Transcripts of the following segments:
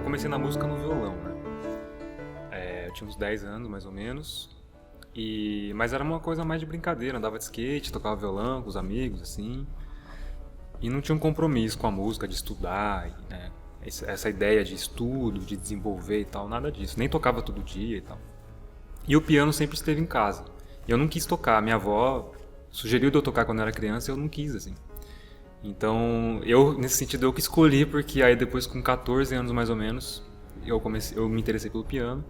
Comecei na música no violão, né? Eu tinha uns 10 anos, mais ou menos. Mas era uma coisa mais de brincadeira. Andava de skate, tocava violão com os amigos, assim. E não tinha um compromisso com a música, de estudar, né? Essa ideia de estudo, de desenvolver e tal, nada disso. Nem tocava todo dia e tal. E o piano sempre esteve em casa. E eu não quis tocar. Minha avó sugeriu de eu tocar quando eu era criança e eu não quis, assim. Então, nesse sentido, eu que escolhi, porque aí depois, com 14 anos mais ou menos, eu me interessei pelo piano,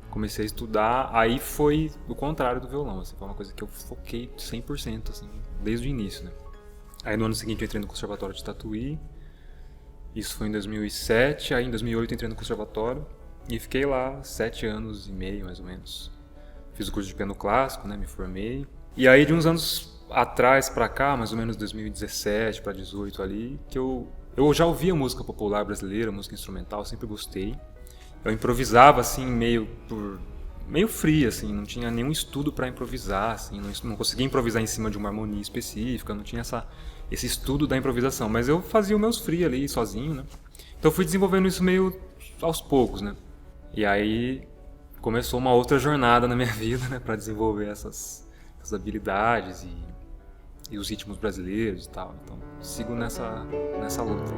comecei a estudar, aí foi o contrário do violão, assim, foi uma coisa que eu foquei 100%, assim, desde o início, né? Aí no ano seguinte eu entrei no Conservatório de Tatuí, isso foi em 2007, aí em 2008 eu entrei no Conservatório e fiquei lá 7 anos e meio, mais ou menos. Fiz o curso de piano clássico, né, me formei, e aí de uns anos atrás pra cá, mais ou menos 2017 para 2018 ali, que eu já ouvia música popular brasileira, música instrumental, sempre gostei. Eu improvisava assim meio free, assim, não tinha nenhum estudo para improvisar, assim, não conseguia improvisar em cima de uma harmonia específica, não tinha esse estudo da improvisação, mas eu fazia os meus free ali sozinho, né? Então eu fui desenvolvendo isso meio aos poucos, né? E aí começou uma outra jornada na minha vida, né, para desenvolver essas habilidades e os ritmos brasileiros e tal. Então, sigo nessa luta.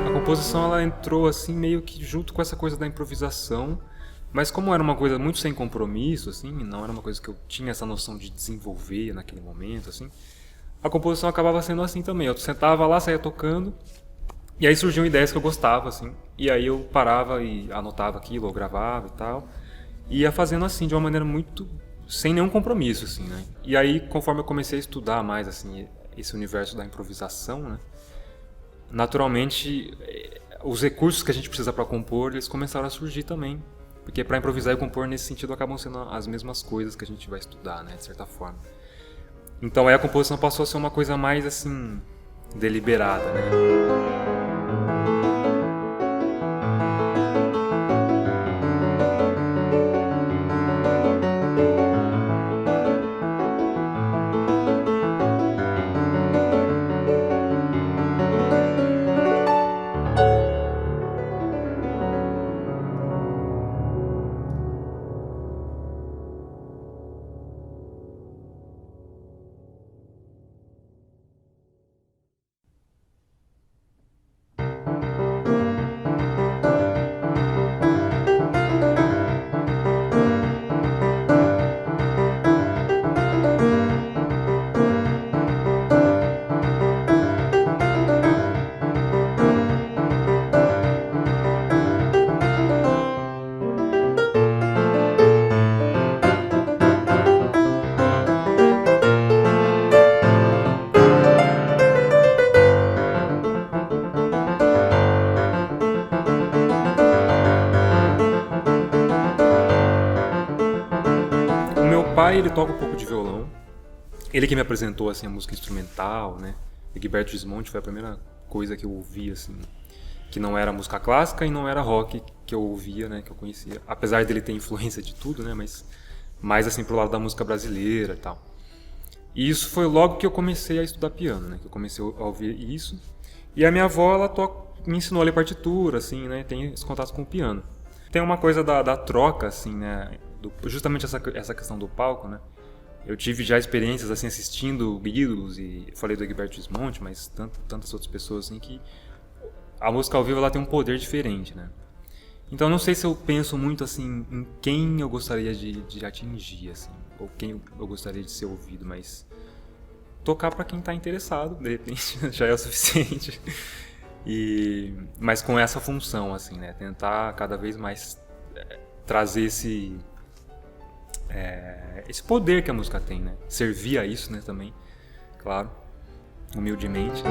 A composição ela entrou assim meio que junto com essa coisa da improvisação, mas como era uma coisa muito sem compromisso, assim, não era uma coisa que eu tinha essa noção de desenvolver naquele momento, assim, a composição acabava sendo assim também. Eu sentava lá, saía tocando, e aí surgiam ideias que eu gostava, assim, e aí eu parava e anotava aquilo, ou gravava e tal, e ia fazendo assim, de uma maneira muito sem nenhum compromisso, assim, né? E aí, conforme eu comecei a estudar mais, assim, esse universo da improvisação, né? Naturalmente, os recursos que a gente precisa para compor, eles começaram a surgir também. Porque para improvisar e compor, nesse sentido, acabam sendo as mesmas coisas que a gente vai estudar, né, de certa forma. Então aí a composição passou a ser uma coisa mais assim, deliberada, né? O meu pai, ele toca um pouco de violão. Ele que me apresentou assim a música instrumental, né? Egberto Gismonti foi a primeira coisa que eu ouvi assim, que não era música clássica e não era rock que eu ouvia, né, que eu conhecia. Apesar dele ter influência de tudo, né, mas mais assim pro lado da música brasileira e tal. E isso foi logo que eu comecei a estudar piano, né, que eu comecei a ouvir isso. E a minha avó, ela me ensinou a ler partitura, assim, né, tem esse contato com o piano. Tem uma coisa da troca, assim, né, justamente essa questão do palco, né. Eu tive já experiências assim assistindo ídolos, e falei do Egberto Gismonti, mas tantas outras pessoas assim, que a música ao vivo ela tem um poder diferente, né? Então não sei se eu penso muito assim em quem eu gostaria de atingir, assim, ou quem eu gostaria de ser ouvido, mas tocar para quem está interessado, de repente já é o suficiente. Mas com essa função, assim, né? Tentar cada vez mais trazer esse poder que a música tem, né? Servir a isso, né, também, claro, humildemente.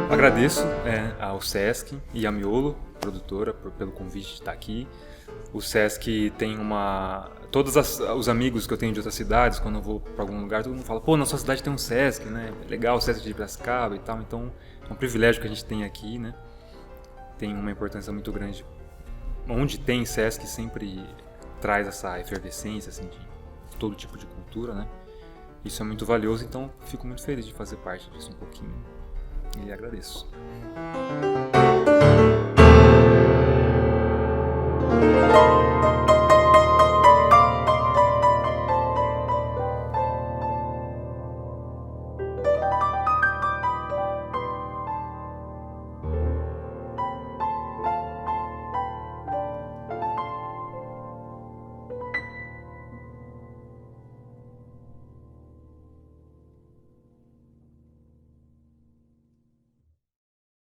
Agradeço ao Sesc e à Miolo, produtora, pelo convite de estar aqui. O Sesc tem todos os amigos que eu tenho de outras cidades, quando eu vou para algum lugar, todo mundo fala, pô, na sua cidade tem um Sesc, né? É legal o Sesc de Piracicaba e tal. Então, é um privilégio que a gente tem aqui, né? Tem uma importância muito grande. Onde tem Sesc sempre traz essa efervescência, assim, de todo tipo de cultura, né? Isso é muito valioso, então fico muito feliz de fazer parte disso um pouquinho. E agradeço.